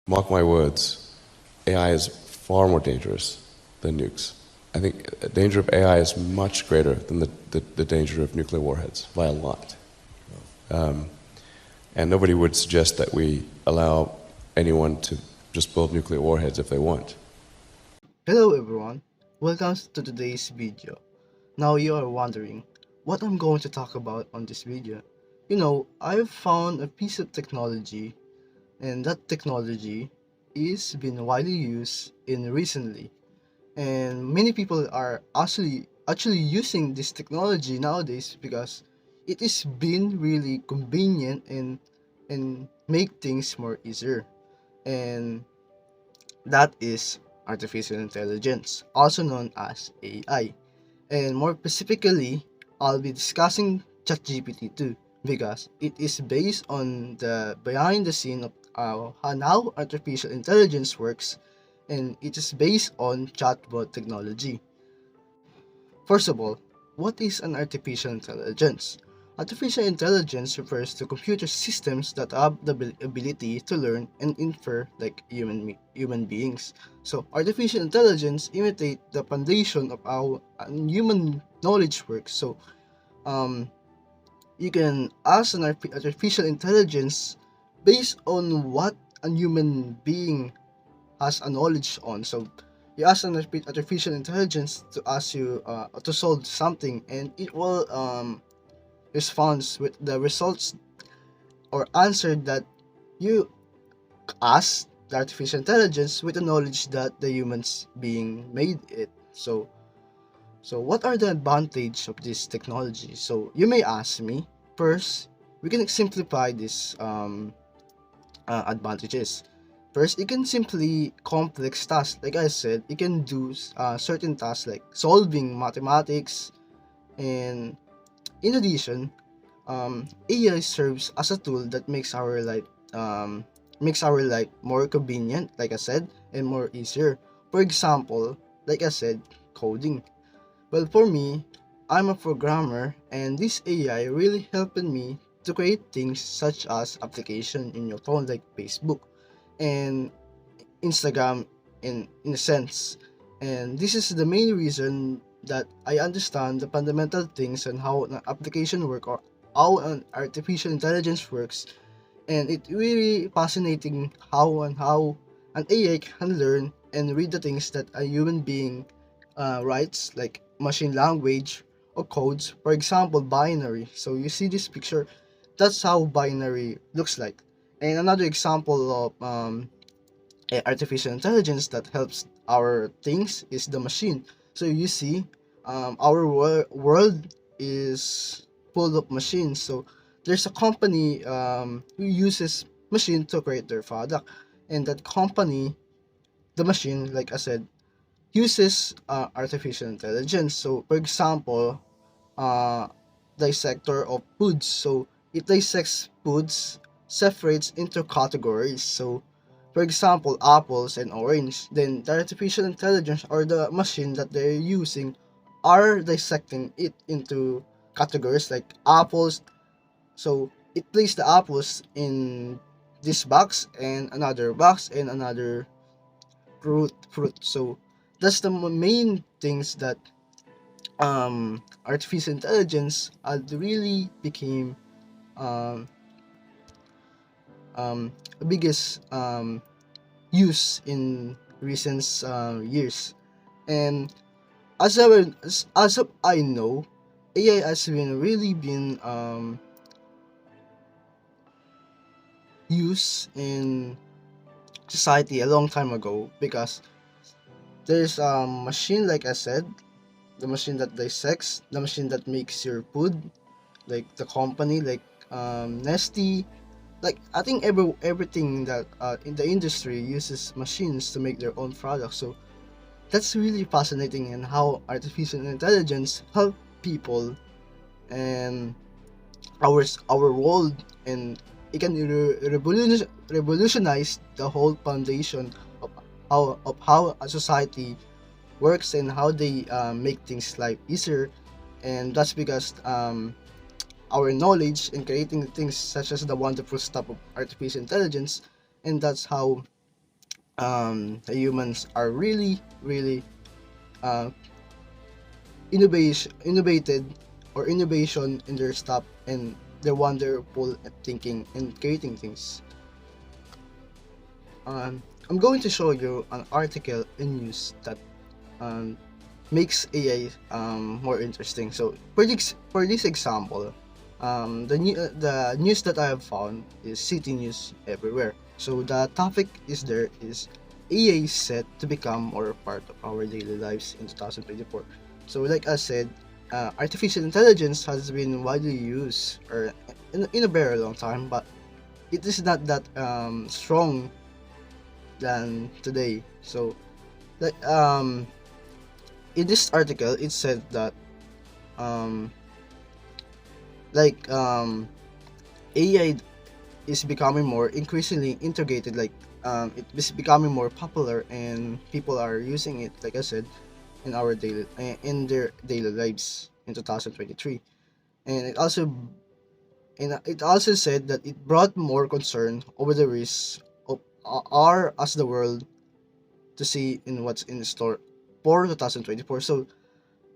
Mark my words, AI is far more dangerous than nukes. I think the danger of AI is much greater than the danger of nuclear warheads by a lot. And nobody would suggest that we allow anyone to just build nuclear warheads if they want. Hello everyone, welcome to today's video. Now you are wondering what I'm going to talk about on this video. I've found a piece of technology and that technology is being widely used in recently, and many people are actually using this technology nowadays because it is been really convenient and make things more easier, and that is artificial intelligence, also known as AI. And more specifically, I'll be discussing ChatGPT 2 because it is based on the behind the scene of how artificial intelligence works, and it is based on chatbot technology. First of all, what is an artificial intelligence? Artificial intelligence refers to computer systems that have the ability to learn and infer like human beings. So, artificial intelligence imitate the foundation of how human knowledge works. So, um, you can ask an artificial intelligence based on what a human being has a knowledge on. So you ask an artificial intelligence to ask you to solve something, and it will responds with the results or answer that you ask the artificial intelligence with the knowledge that the humans being made it. So what are the advantage of this technology? So you may ask me. First, we can simplify this advantages. First, it can simply complex tasks. Like I said, it can do certain tasks like solving mathematics. And in addition, AI serves as a tool that makes our life more convenient, like I said, and more easier. For example, like I said, coding. Well, for me, I'm a programmer, and this AI really helped me to create things such as application in your phone like Facebook and Instagram in a sense. And this is the main reason that I understand the fundamental things and how an application work or how an artificial intelligence works. And it really fascinating how an AI can learn and read the things that a human being writes, like machine language or codes. For example, binary. So you see this picture, that's how binary looks like. And another example of artificial intelligence that helps our things is the machine. So you see, our world is full of machines. So there's a company who uses machine to create their product, and that company, the machine, like I said, uses artificial intelligence. So for example, uh, dissector of foods. So it dissects foods, separates into categories. So for example, apples and orange. Then the artificial intelligence or the machine that they're using are dissecting it into categories like apples. So it places the apples in this box and another box and another fruit. So that's the main things that artificial intelligence really became um, biggest use in recent years. And as of I know, AI has been really been used in society a long time ago because there's a machine, like I said, the machine that dissects, the machine that makes your food, like the company like Nestle. Like I think everything that in the industry uses machines to make their own products. So that's really fascinating and how artificial intelligence help people and our world, and it can revolutionize the whole foundation of how a society works and how they make things life easier. And that's because our knowledge in creating things such as the wonderful stuff of artificial intelligence, and that's how the humans are really, really uh, innovated or innovation in their stuff, and they're wonderful at thinking and creating things. I'm going to show you an article in news that um, makes AI more interesting. So for this example, the news that I have found is city news everywhere. So the topic is there is AI is set to become more part of our daily lives in 2024. So like I said, artificial intelligence has been widely used or in a very long time, but it is not that strong than today. So like in this article it said that um like AI is becoming more increasingly integrated, like it is becoming more popular and people are using it, like I said, in their daily lives in 2023. And it also said that it brought more concern over the risks of our as the world to see in what's in store for 2024. So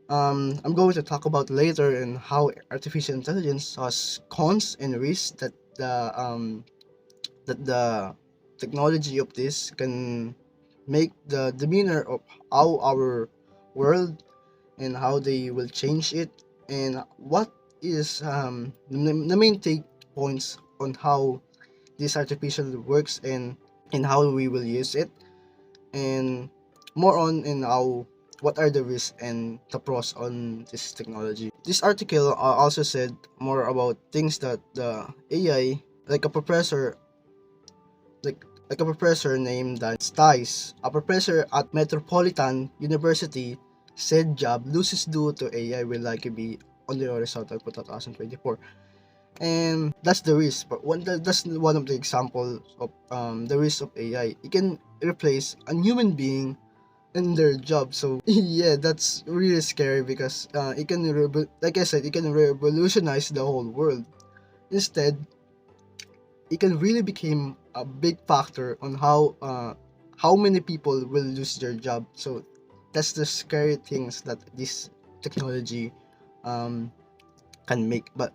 I'm going to talk about later and how artificial intelligence has cons and risks that the technology of this can make the demeanor of how our world and how they will change it, and what is the main take points on how this artificial works, and how we will use it, and more on in how what are the risks and the pros on this technology. This article also said more about things that the AI, like a professor, like a professor named Dan Stice, a professor at Metropolitan University, said job losses due to AI will likely be on the horizontal for 2024. And that's the risk. But that's one of the examples of the risk of AI. It can replace a human being in their job. So yeah, that's really scary because like I said, it can revolutionize the whole world. Instead, it can really become a big factor on how many people will lose their job. So that's the scary things that this technology um, can make. But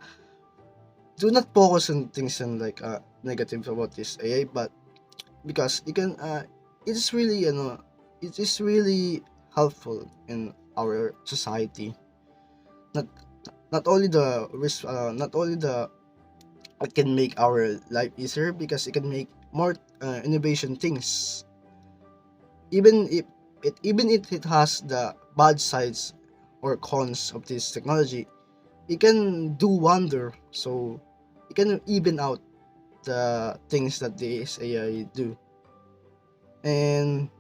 do not focus on things and like negative about this AI, but because it is really it is really helpful in our society. Not not only the risk, not only the it can make our life easier because it can make more innovation things. Even if it has the bad sides or cons of this technology, it can do wonder. So it can even out the things that this AI do. And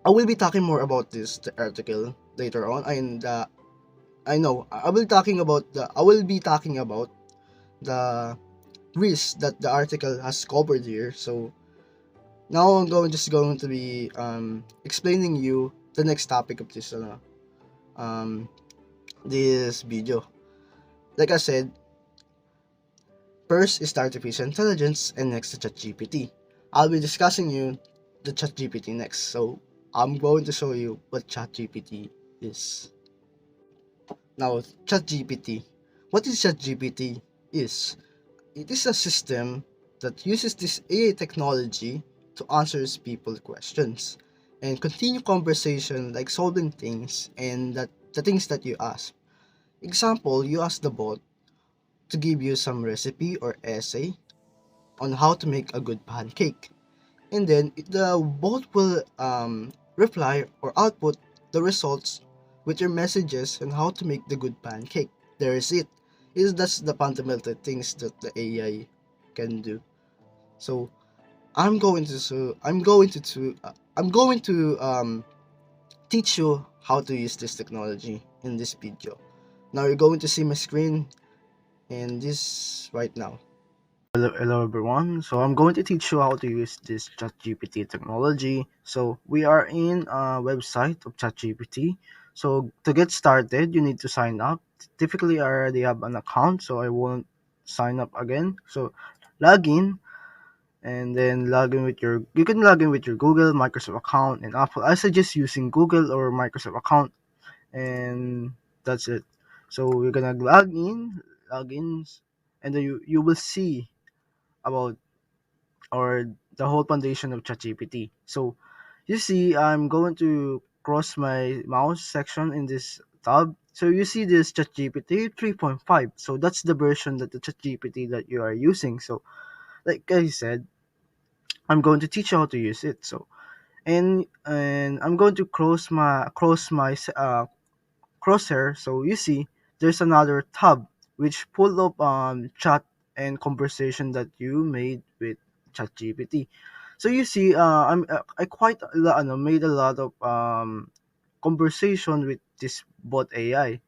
I will be talking more about this article later on. And I know I will be talking about the risks that the article has covered here. So now I'm going to be explaining you the next topic of um this video. Like I said, first is the artificial intelligence, and next the ChatGPT. I'll be discussing you the ChatGPT next. So I'm going to show you what ChatGPT is. Now, ChatGPT. What is ChatGPT is? It is a system that uses this AI technology to answer people questions and continue conversation, like solving things and that the things that you ask. Example, you ask the bot to give you some recipe or essay on how to make a good pancake, and then the bot will reply or output the results with your messages on how to make the good pancake. There is it. Is that's the fundamental things that the AI can do. So I'm going to teach you how to use this technology in this video. Now you're going to see my screen in this right now. Hello everyone. So I'm going to teach you how to use this ChatGPT technology. So we are in a website of ChatGPT. So to get started, you need to sign up. Typically, I already have an account, so I won't sign up again. So log in, and then log in with your you can log in with your Google, Microsoft account, and Apple. I suggest using Google or Microsoft account, and that's it. So you're gonna log in, and then you will see about or the whole foundation of ChatGPT. So you see, I'm going to cross my mouse section in this tab. So you see this ChatGPT 3.5. So that's the version that the ChatGPT that you are using. So like I said, I'm going to teach you how to use it. So and I'm going to crosshair. So you see, there's another tab which pull up chat and conversation that you made with ChatGPT. So you see, I quite made a lot of conversation with this bot AI.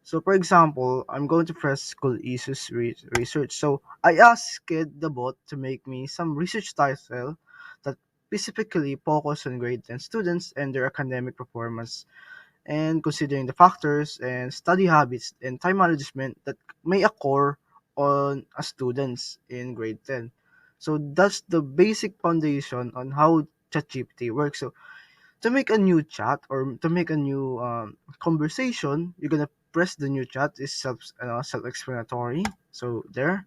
So for example, I'm going to press school issues research. So I asked the bot to make me some research title that specifically focus on grade 10 students and their academic performance, and considering the factors and study habits and time management that may occur on a students in grade 10. So that's the basic foundation on how ChatGPT works. So to make a new chat or to make a new conversation, you're gonna press the new chat. Is self-explanatory. So there.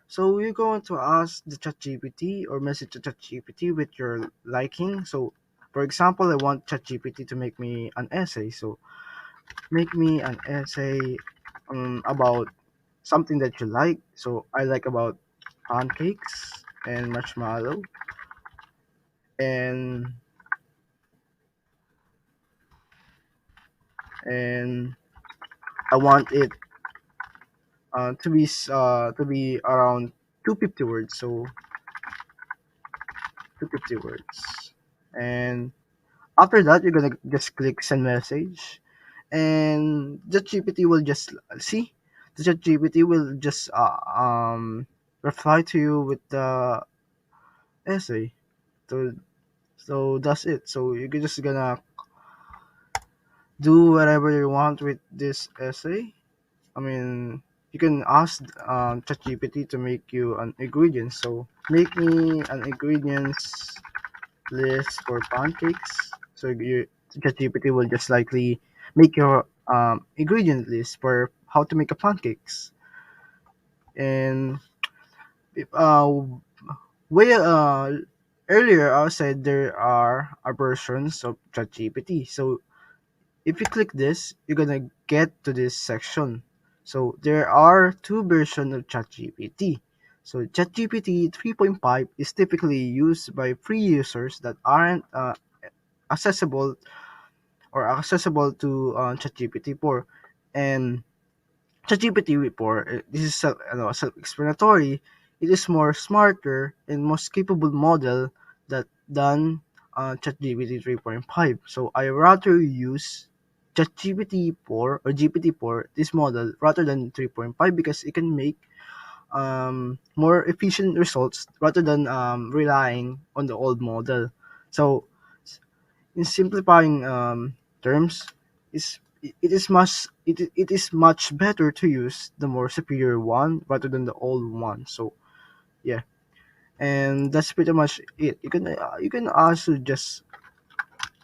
So you're going to ask the ChatGPT or message to ChatGPT with your liking. So for example, I want ChatGPT to make me an essay. So make me an essay about something that you like. So I like about pancakes and marshmallow, and and I want it to be around 250 words. So 250 words, and after that you're gonna just click send message, and the GPT will just see. The GPT will just reply to you with the essay. So so that's it. So you're just gonna do whatever you want with this essay. I mean, you can ask ChatGPT to make you an ingredient. So make me an ingredients list for pancakes. So ChatGPT will just likely make your ingredient list for how to make a pancakes. And uh, way earlier I said there are versions of ChatGPT. So if you click this, you're gonna get to this section. So there are two versions of ChatGPT. So ChatGPT 3.5 is typically used by free users that aren't accessible accessible to ChatGPT 4. And ChatGPT 4, this is self-explanatory. It is more smarter and most capable model than ChatGPT 3.5. So I rather use ChatGPT 4 or GPT-4, this model, rather than 3.5, because it can make more efficient results rather than relying on the old model. So in simplifying terms, it is much better to use the more superior one rather than the old one. So yeah, and that's pretty much it. You can also just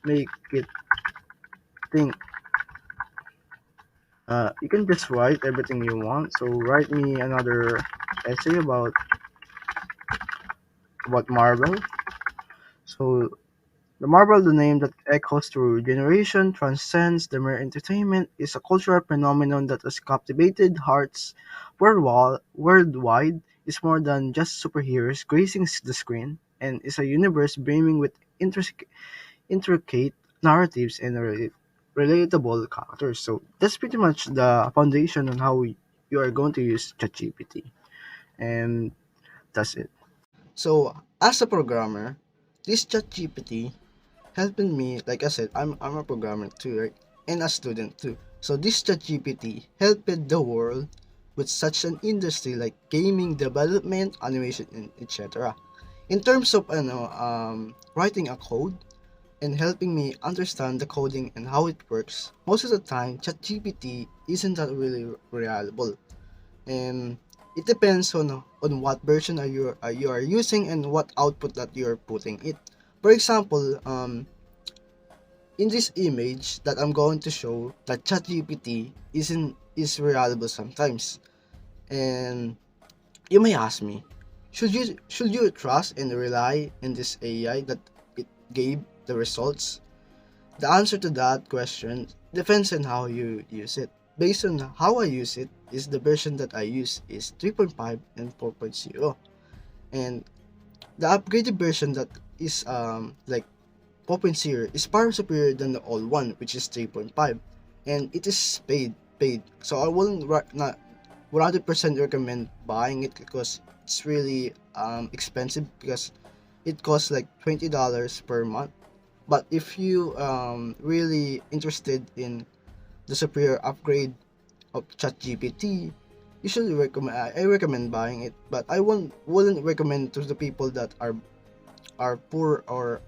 make it think. You can just write everything you want. So write me another essay about Marvel. So the Marvel, the name that echoes through generation, transcends the mere entertainment, is a cultural phenomenon that has captivated hearts worldwide, is more than just superheroes gracing the screen, and is a universe brimming with intricate narratives and relatable characters. So that's pretty much the foundation on how you are going to use ChatGPT, and that's it. So, as a programmer, this ChatGPT helping me, like I said, I'm a programmer too, right? And a student too. So this ChatGPT helped the world with such an industry like gaming development, animation, and etc. In terms of writing a code and helping me understand the coding and how it works, most of the time ChatGPT isn't that really reliable. And It depends on what version you are using and what output that you are putting it. For example, in this image that I'm going to show, that ChatGPT is reliable sometimes. And you may ask me, should you trust and rely in this AI that it gave the results? The answer to that question depends on how you use it. Based on how I use it, is the version that I use is 3.5 and 4.0. And the upgraded version that is like 4.0 is far superior than the old one, which is 3.5, and it is paid. So I wouldn't not 100% recommend buying it because it's really expensive, because it costs like $20 per month. But if you really interested in the superior upgrade of ChatGPT, you should recommend. I recommend buying it, but I wouldn't recommend to the people that are poor or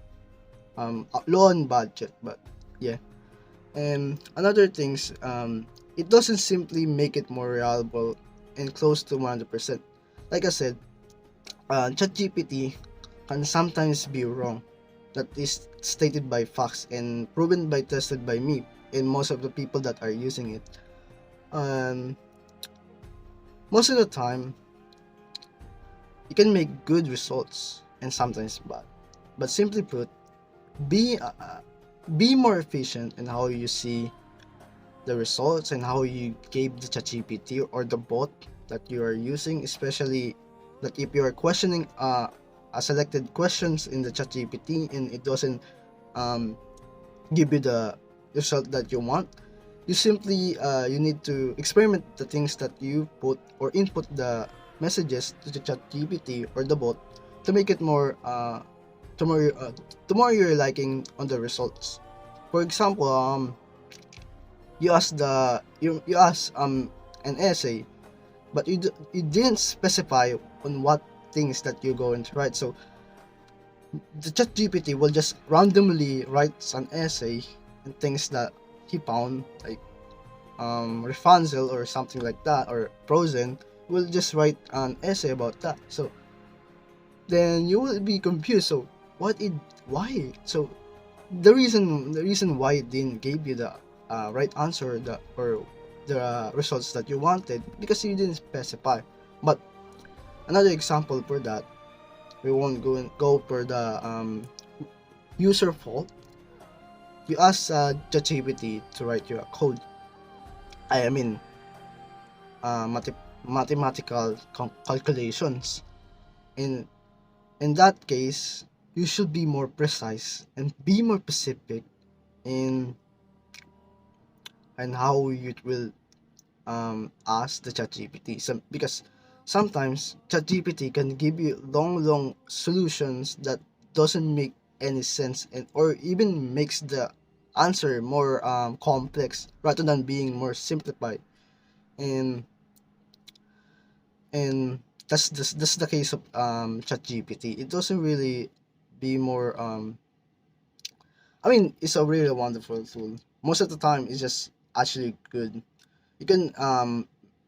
low on budget. But yeah, and another things, it doesn't simply make it more reliable and close to 100%. Like I said, ChatGPT can sometimes be wrong. That is stated by facts and proven by tested by me and most of the people that are using it. Um, Most of the time, you can make good results and sometimes bad. But simply put, be uh, uh, be more efficient in how you see the results and how you gave the ChatGPT or the bot that you are using, especially that if you are questioning a selected questions in the ChatGPT and it doesn't um, give you the result that you want, you simply you need to experiment the things that you put or input the messages to the ChatGPT or the bot to make it more to more you're liking on the results. For example, you ask an essay, but you didn't specify on what things that you're going to write. So the ChatGPT will just randomly write an essay and things that he found, like Rapunzel or something like that, or Frozen, will just write an essay about that. So then you will be confused. So why? So the reason why it didn't give you the right answer, the or the results that you wanted, because you didn't specify. But another example for that, we won't go for the user fault. You ask ChatGPT to write you a code. I mean, mathematical calculations. In in that case, you should be more precise and be more specific in and how you will ask the ChatGPT. Because sometimes ChatGPT can give you long solutions that doesn't make any sense, and or even makes the answer more complex rather than being more simplified. And and that's the case of ChatGPT. It doesn't really be more I mean, it's a really wonderful tool. Most of the time, it's just actually good. You can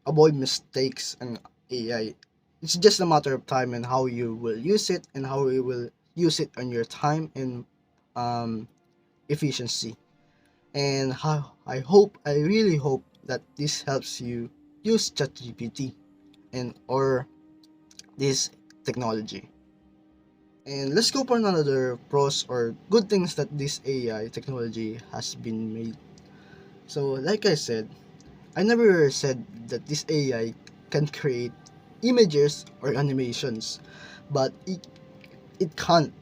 avoid mistakes and AI. It's just a matter of time and how you will use it and how you will use it on your time and um, efficiency. And how I really hope that this helps you use ChatGPT and or this technology. And let's go for another pros or good things that this AI technology has been made. So, like I said, I never said that this AI can create images or animations, but it can't.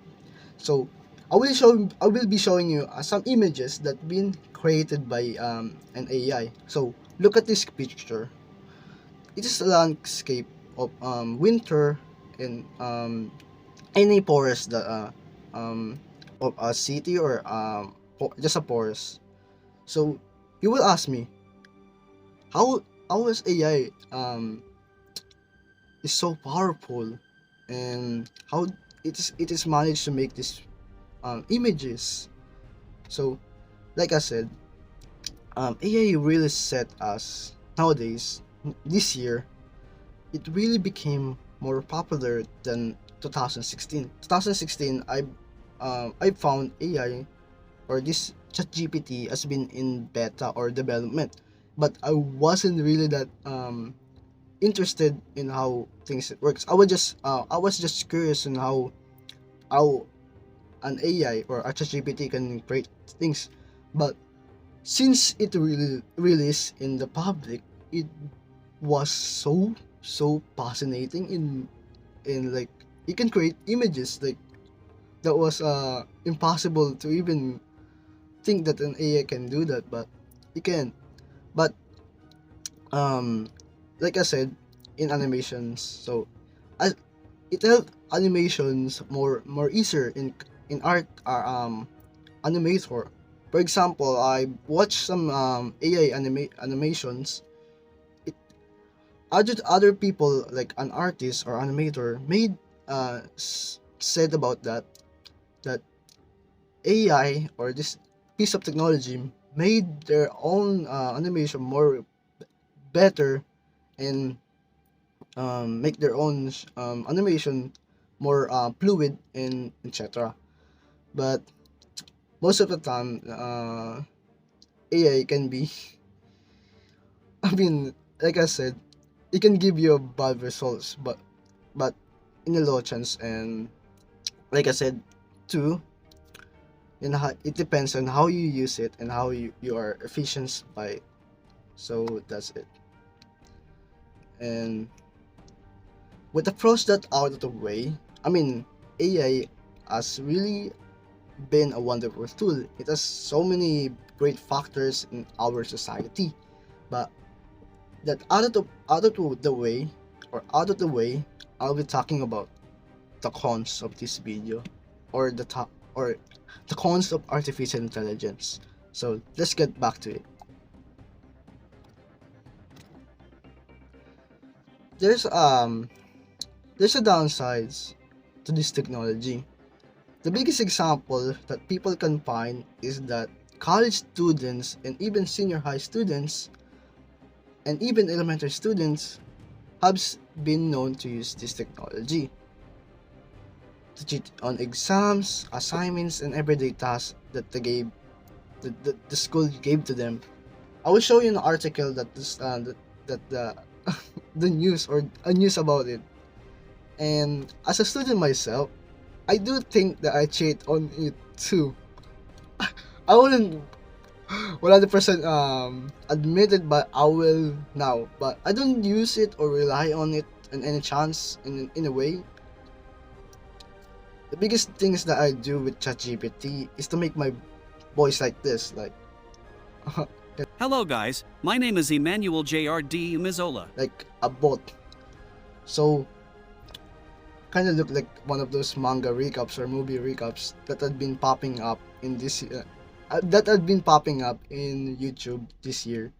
So I will be showing you some images that been created by an AI. So look at this picture. It is a landscape of winter and any forest that of a city or just a forest. So you will ask me, how is AI is so powerful, and how it is managed to make these images. So like I said, AI really set us nowadays this year it really became more popular than 2016. 2016, I found AI or this ChatGPT has been in beta or development, but I wasn't really that interested in how things works. I was just curious in how an AI or a ChatGPT can create things, but since it really released in the public, it was so fascinating in like you can create images like that was impossible to even think that an AI can do that, but it can. But um like I said, in animations, so as it helped animations more easier in art animator. For example, I watched some AI animations. It other people like an artist or animator made said about that AI or this piece of technology made their own animation more better and make their own animation more fluid and etc. But most of the time, AI can be, I mean, like I said, it can give you bad results, but in a low chance. And like I said, too, it depends on how you use it and how you are efficient by it. So that's it. And with the pros that out of the way, I mean, AI has really been a wonderful tool. It has so many great factors in our society. But that out of the way out of the way, I'll be talking about the cons of this video or or the cons of artificial intelligence. So let's get back to it. There's um there's a downsides to this technology. The biggest example that people can find is that college students and even senior high students and even elementary students have been known to use this technology to cheat on exams, assignments, and everyday tasks that the school gave to them. I will show you an article that the the news or a news about it. And as a student myself, I do think that I cheat on it too. I wouldn't 100% admit it, but I will now. But I don't use it or rely on it in any chance in a way. The biggest things that I do with ChatGPT is to make my voice like this, Hello, guys. My name is Emmanuel J.R.D. Mizola. like a bot. So kind of look like one of those manga recaps or movie recaps that had been popping up in this that had been popping up in YouTube this year.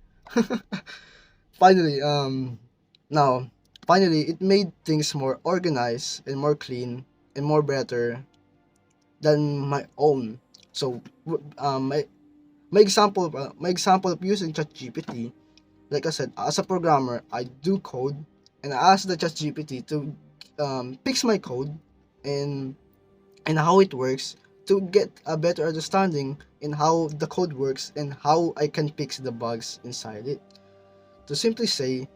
finally, now finally it made things more organized and more clean and more better than my own. So my example of using ChatGPT, like I said, as a programmer, I do code and I ask the ChatGPT to fix my code and how it works to get a better understanding in how the code works and how I can fix the bugs inside it. To simply say,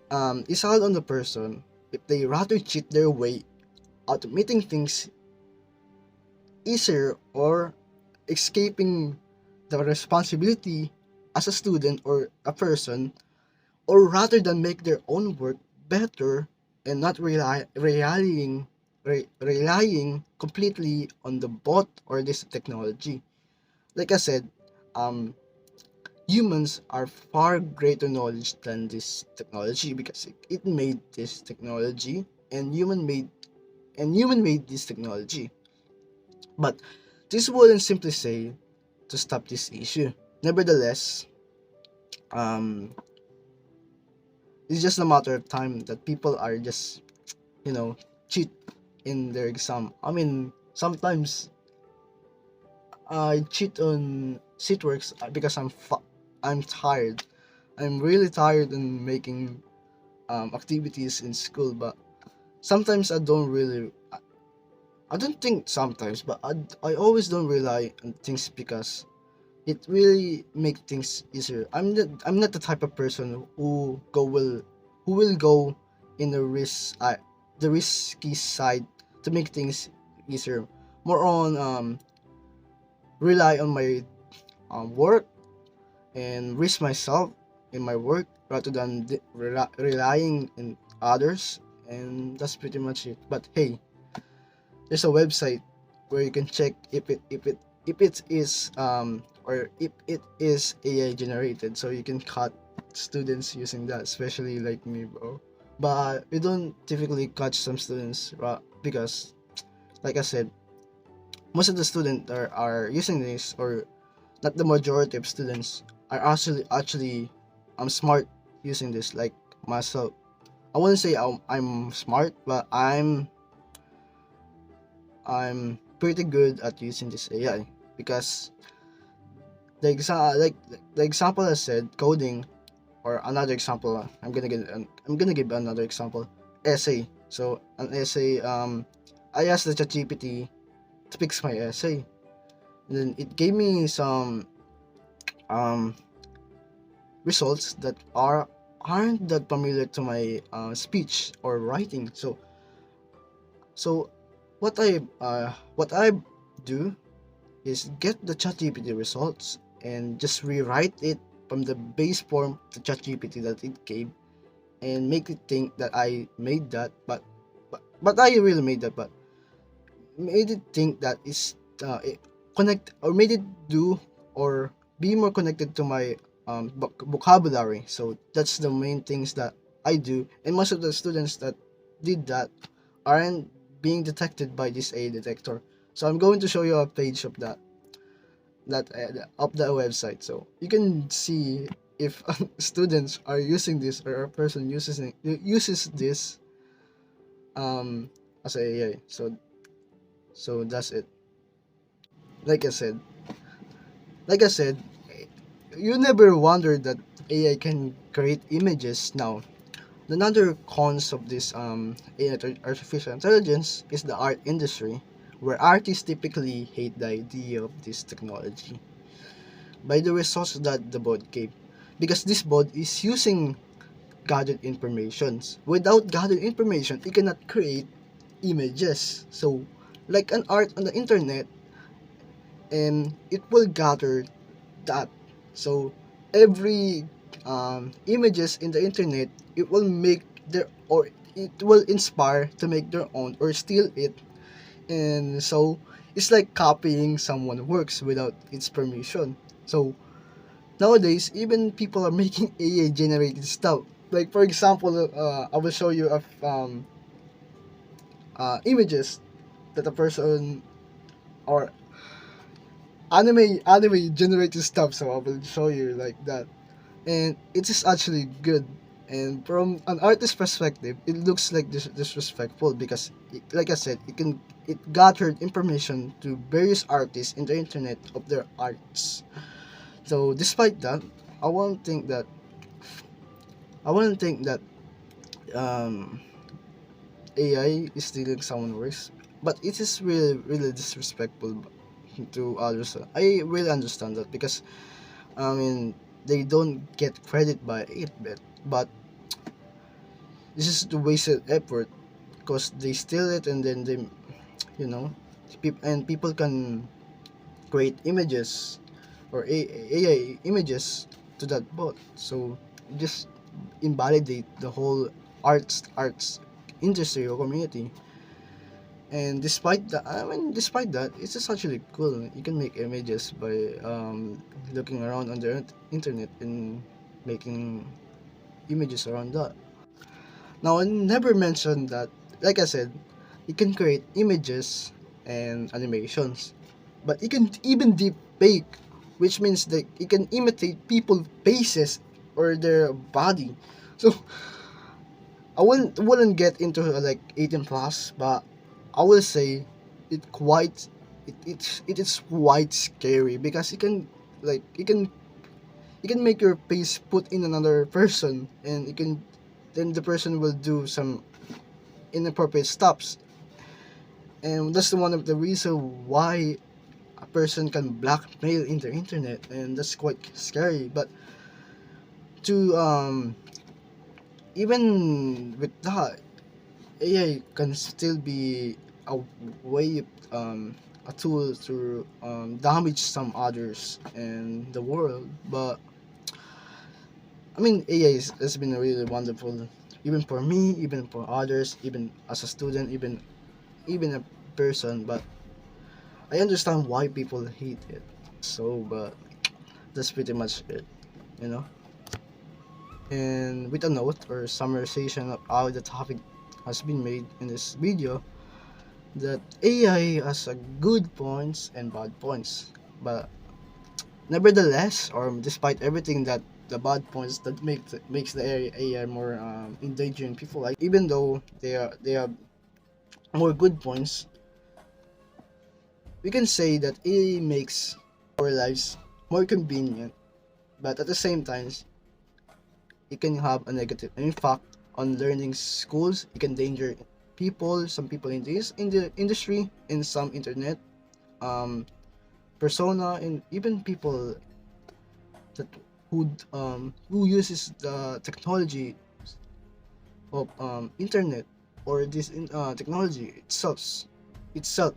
it's all on the person if they rather cheat their way out of making things easier or escaping the responsibility as a student or a person, or rather than make their own work better and not relying completely on the bot or this technology. Like I said, um, humans are far greater knowledge than this technology because it made this technology and human made this technology. But this wouldn't simply say to stop this issue. Nevertheless, um, it's just a matter of time that people are just, cheat in their exam. I mean, sometimes I cheat on sit works because I'm tired. I'm really tired in making activities in school, but sometimes I don't really. I don't think sometimes, but I always don't rely on things because it really make things easier. I'm not the type of person who will go in the risky side to make things easier. More on rely on my work and risk myself in my work rather than relying on others, and that's pretty much it. But hey, there's a website where you can check if it is or if it is AI generated, so you can cut students using that, especially like me, bro. But we don't typically catch some students because, like I said, most of the students are using this, or not the majority of students are actually smart using this, like myself. I wouldn't say I'm smart, but I'm pretty good at using this AI because the example I said, coding, or another example, I'm gonna give another example, essay. So an essay, I asked the ChatGPT to fix my essay, and then it gave me some um results that aren't that familiar to my speech or writing. So what I do is get the ChatGPT results and just rewrite it from the base form to ChatGPT that it gave, and make it think that I made that, but I really made that, but made it think that it connect, or made it do or be more connected to my vocabulary. So that's the main things that I do, and most of the students that did that aren't being detected by this A detector. So I'm going to show you a page of the website, so you can see if students are using this, or a person uses this um as a AI. So that's it. Like I said, like I said, you never wondered that AI can create images now. Another cons of this AI, artificial intelligence, is the art industry, where artists typically hate the idea of this technology by the results that the bot gave, because this bot is using gathered informations. Without gathered information, it cannot create images. So, like an art on the internet, and it will gather that. So, every images in the internet, it will make their, or it will inspire to make their own or steal it. And so, it's like copying someone's works without its permission. So, nowadays, even people are making AI generated stuff. Like for example, I will show you images that a person, or anime generated stuff. So I will show you like that, and it is actually good. And from an artist perspective, it looks like disrespectful because, like I said, it gathered information to various artists in the internet of their arts. So despite that, I won't think that I wouldn't think that um, AI is stealing someone's works, but it is really disrespectful to others. I really understand that because I mean they don't get credit by it, but this is the wasted effort because they steal it, and then they, you know, people can create images or AI images to that bot. So just invalidate the whole arts industry or community. And despite that, it's just actually cool. You can make images by looking around on the internet and making images around that. Now, I never mentioned that, like I said, you can create images and animations, but you can even deep fake, which means that you can imitate people's faces or their body. So I wouldn't get into like 18 plus, but I will say it quite it is quite scary because like you can make your face put in another person, and you can then the person will do some inappropriate stops, and that's one of the reason why a person can blackmail in the internet, and that's quite scary. But to even with that, AI can still be a way, a tool to damage some others in the world. But I mean, AI has been really wonderful, even for me, even for others, even as a student, even a person. But I understand why people hate it. So, but that's pretty much it, you know. And with a note or summarization of how the topic has been made in this video, that AI has a good points and bad points, but nevertheless, or despite everything that the bad points that makes the AI more endangering people, like even though they have more good points, we can say that AI makes our lives more convenient, but at the same time, it can have a negative impact on learning schools. It can danger people, some people in the industry, in some internet um persona, and even people that who uses the technology of internet or this technology itself.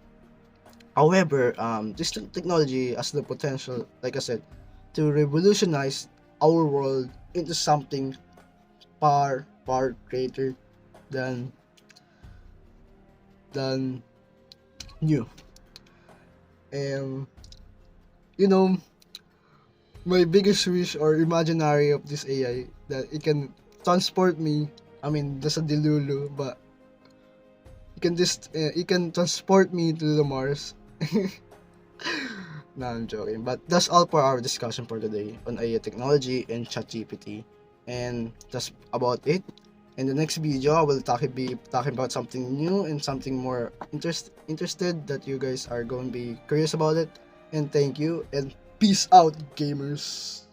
However, this technology has the potential, like I said, to revolutionize our world into something far greater than than new. And you know, my biggest wish or imaginary of this AI that it can transport me. I mean, that's a delulu, but it can transport me to the Mars. No, I'm joking. But that's all for our discussion for today on AI technology and ChatGPT, and that's about it. In the next video, I will be talking about something new and something more interested that you guys are going to be curious about it. And thank you, and peace out, gamers.